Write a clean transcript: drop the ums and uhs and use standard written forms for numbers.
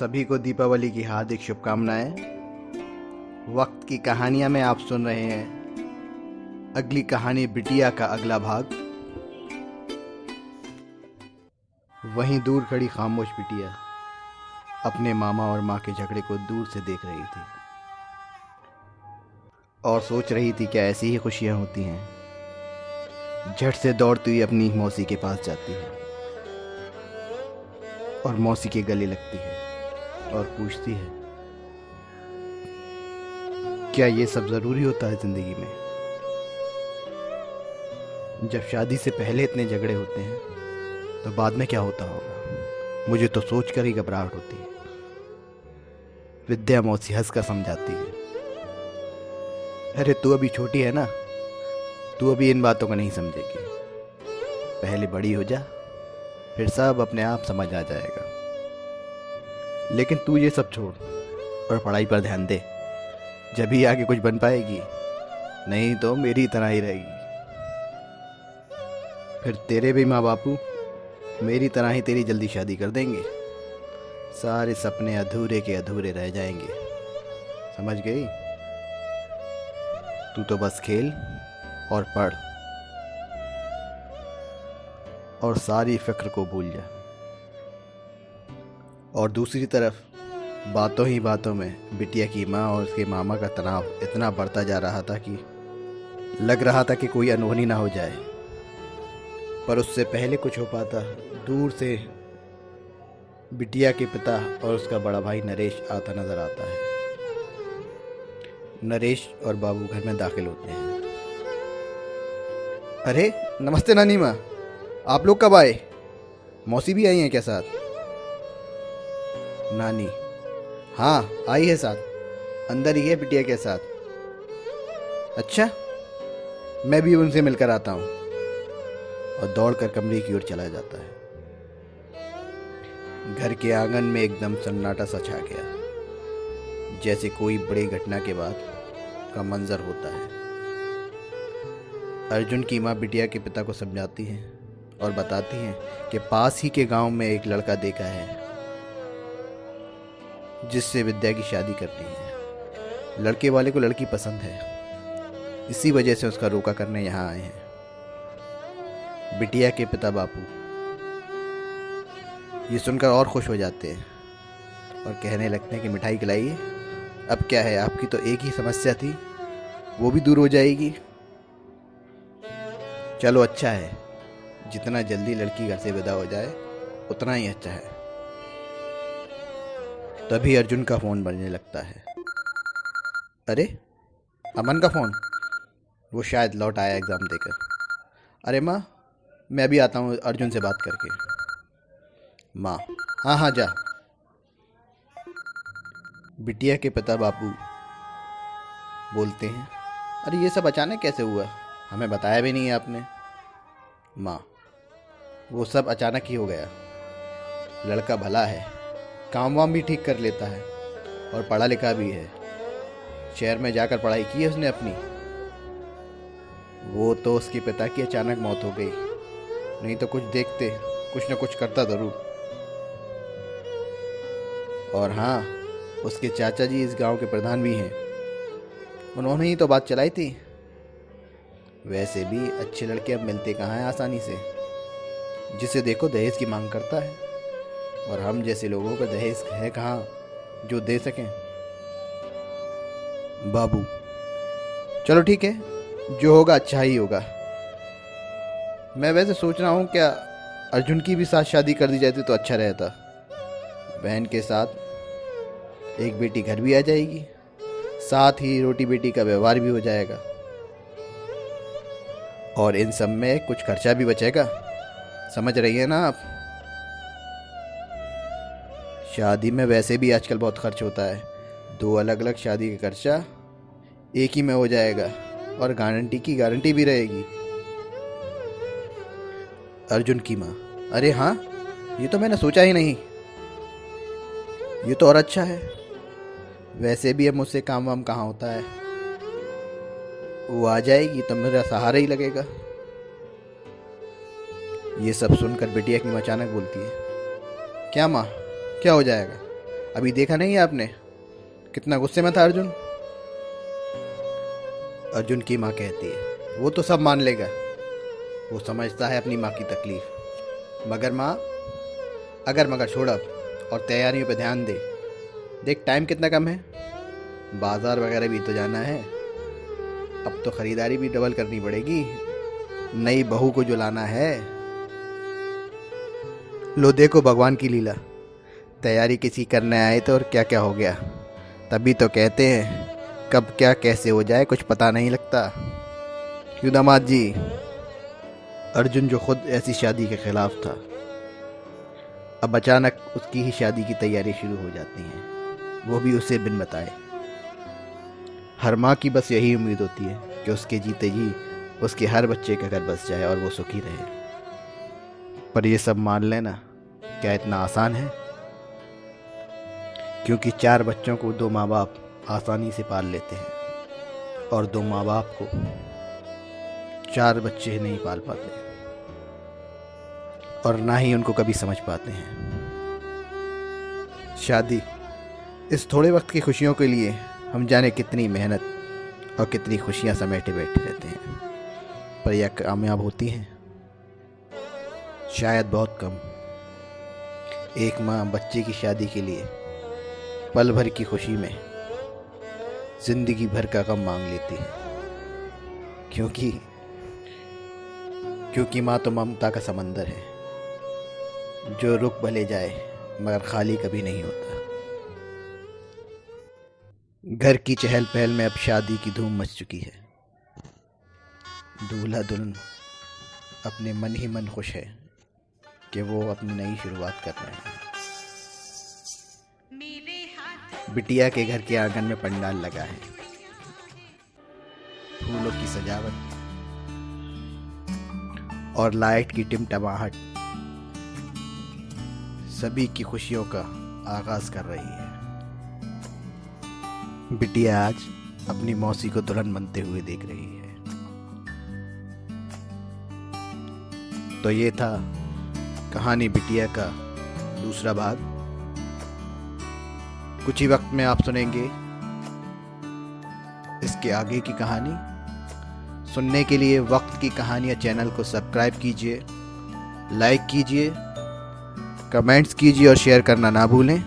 सभी को दीपावली की हार्दिक शुभकामनाएं। वक्त की कहानियां में आप सुन रहे हैं अगली कहानी बिटिया का अगला भाग। वहीं दूर खड़ी खामोश बिटिया अपने मामा और माँ के झगड़े को दूर से देख रही थी और सोच रही थी क्या ऐसी ही खुशियां होती हैं। झट से दौड़ती हुई अपनी मौसी के पास जाती है और मौसी के गले लगती है और पूछती है, क्या ये सब जरूरी होता है जिंदगी में? जब शादी से पहले इतने झगड़े होते हैं तो बाद में क्या होता होगा? मुझे तो सोचकर ही घबराहट होती है। विद्या मौसी हंसकर समझाती है, अरे तू अभी छोटी है ना, तू अभी इन बातों को नहीं समझेगी। पहले बड़ी हो जा, फिर सब अपने आप समझ आ जाएगा। लेकिन तू ये सब छोड़ और पढ़ाई पर ध्यान दे, जब ही आगे कुछ बन पाएगी, नहीं तो मेरी तरह ही रहेगी। फिर तेरे भी माँ बापू मेरी तरह ही तेरी जल्दी शादी कर देंगे। सारे सपने अधूरे के अधूरे रह जाएंगे। समझ गई? तू तो बस खेल और पढ़ और सारी फिक्र को भूल जा। और दूसरी तरफ बातों ही बातों में बिटिया की माँ और उसके मामा का तनाव इतना बढ़ता जा रहा था कि लग रहा था कि कोई अनहोनी ना हो जाए। पर उससे पहले कुछ हो पाता, दूर से बिटिया के पिता और उसका बड़ा भाई नरेश आता नजर आता है। नरेश और बाबू घर में दाखिल होते हैं। अरे नमस्ते नानी माँ, आप लोग कब आए? मौसी भी आई हैं क्या साथ? नानी, हाँ आई है साथ, अंदर ही है बिटिया के साथ। अच्छा, मैं भी उनसे मिलकर आता हूँ। और दौड़कर कमरे की ओर चला जाता है। घर के आंगन में एकदम सन्नाटा सा छा गया, जैसे कोई बड़ी घटना के बाद का मंजर होता है। अर्जुन की माँ बिटिया के पिता को समझाती है और बताती हैं कि पास ही के गांव में एक लड़का देखा है जिससे विद्या की शादी करनी है। लड़के वाले को लड़की पसंद है, इसी वजह से उसका रोका करने यहाँ आए हैं। बिटिया के पिता बापू ये सुनकर और खुश हो जाते हैं और कहने लगते हैं कि मिठाई खिलाइए, अब क्या है, आपकी तो एक ही समस्या थी, वो भी दूर हो जाएगी। चलो अच्छा है, जितना जल्दी लड़की घर से विदा हो जाए उतना ही अच्छा है। तभी अर्जुन का फोन बजने लगता है। अरे अमन का फोन, वो शायद लौट आया एग्जाम देकर। अरे माँ, मैं भी आता हूँ अर्जुन से बात करके। माँ, हाँ हाँ जा। बिटिया के पिता बापू बोलते हैं, अरे ये सब अचानक कैसे हुआ, हमें बताया भी नहीं है आपने। माँ, वो सब अचानक ही हो गया। लड़का भला है, काम वाम भी ठीक कर लेता है और पढ़ा लिखा भी है। शहर में जाकर पढ़ाई की है उसने अपनी। वो तो उसके पिता की अचानक मौत हो गई, नहीं तो कुछ देखते, कुछ न कुछ करता जरूर। और हाँ, उसके चाचा जी इस गांव के प्रधान भी हैं, उन्होंने ही तो बात चलाई थी। वैसे भी अच्छे लड़के अब मिलते कहाँ हैं आसानी से, जिसे देखो दहेज की मांग करता है, और हम जैसे लोगों का दहेज है कहाँ जो दे सकें। बाबू, चलो ठीक है, जो होगा अच्छा ही होगा। मैं वैसे सोच रहा हूँ क्या अर्जुन की भी साथ शादी कर दी जाती तो अच्छा रहता। बहन के साथ एक बेटी घर भी आ जाएगी, साथ ही रोटी बेटी का व्यवहार भी हो जाएगा, और इन सब में कुछ खर्चा भी बचेगा। समझ रही है ना आप? शादी में वैसे भी आजकल बहुत खर्च होता है, 2 अलग अलग शादी का खर्चा एक ही में हो जाएगा, और गारंटी की गारंटी भी रहेगी। अर्जुन की माँ, अरे हाँ, ये तो मैंने सोचा ही नहीं, ये तो और अच्छा है। वैसे भी अब मुझसे काम वाम कहाँ होता है, वो आ जाएगी तो मेरा सहारा ही लगेगा। ये सब सुनकर बिटिया की माँ अचानक बोलती है, क्या माँ, क्या हो जाएगा? अभी देखा नहीं है आपने कितना गुस्से में था अर्जुन। अर्जुन की माँ कहती है वो तो सब मान लेगा, वो समझता है अपनी माँ की तकलीफ। मगर माँ अगर मगर छोड़ अब और तैयारियों पे ध्यान दे। देख टाइम कितना कम है, बाजार वगैरह भी तो जाना है। अब तो खरीदारी भी डबल करनी पड़ेगी, नई बहू को जो लाना है। लो देखो भगवान की लीला, तैयारी किसी करने आए तो और क्या क्या हो गया। तभी तो कहते हैं कब क्या कैसे हो जाए कुछ पता नहीं लगता। क्यों दामाद जी। अर्जुन जो खुद ऐसी शादी के खिलाफ था, अब अचानक उसकी ही शादी की तैयारी शुरू हो जाती है, वो भी उसे बिन बताए। हर माँ की बस यही उम्मीद होती है कि उसके जीते जी उसके हर बच्चे का घर बस जाए और वो सुखी रहे। पर ये सब मान लेना क्या इतना आसान है? क्योंकि 4 बच्चों को 2 माँ बाप आसानी से पाल लेते हैं और 2 माँ बाप को 4 बच्चे नहीं पाल पाते और ना ही उनको कभी समझ पाते हैं। शादी इस थोड़े वक्त की खुशियों के लिए हम जाने कितनी मेहनत और कितनी खुशियां समेटे बैठे रहते हैं, पर यह कामयाब होती हैं शायद बहुत कम। एक माँ बच्चे की शादी के लिए पल भर की खुशी में जिंदगी भर का गम मांग लेती है, क्योंकि माँ तो ममता का समंदर है जो रुक भले जाए मगर खाली कभी नहीं होता। घर की चहल पहल में अब शादी की धूम मच चुकी है। दूल्हा दुल्हन अपने मन ही मन खुश है कि वो अपनी नई शुरुआत कर रहे हैं। बिटिया के घर के आंगन में पंडाल लगा है, फूलों की सजावट और लाइट की टिमटमाहट सभी की खुशियों का आगाज कर रही है। बिटिया आज अपनी मौसी को दुल्हन बनते हुए देख रही है। तो ये था कहानी बिटिया का दूसरा भाग। कुछ ही वक्त में आप सुनेंगे इसके आगे की कहानी। सुनने के लिए वक्त की कहानियाँ चैनल को सब्सक्राइब कीजिए, लाइक कीजिए, कमेंट्स कीजिए और शेयर करना ना भूलें।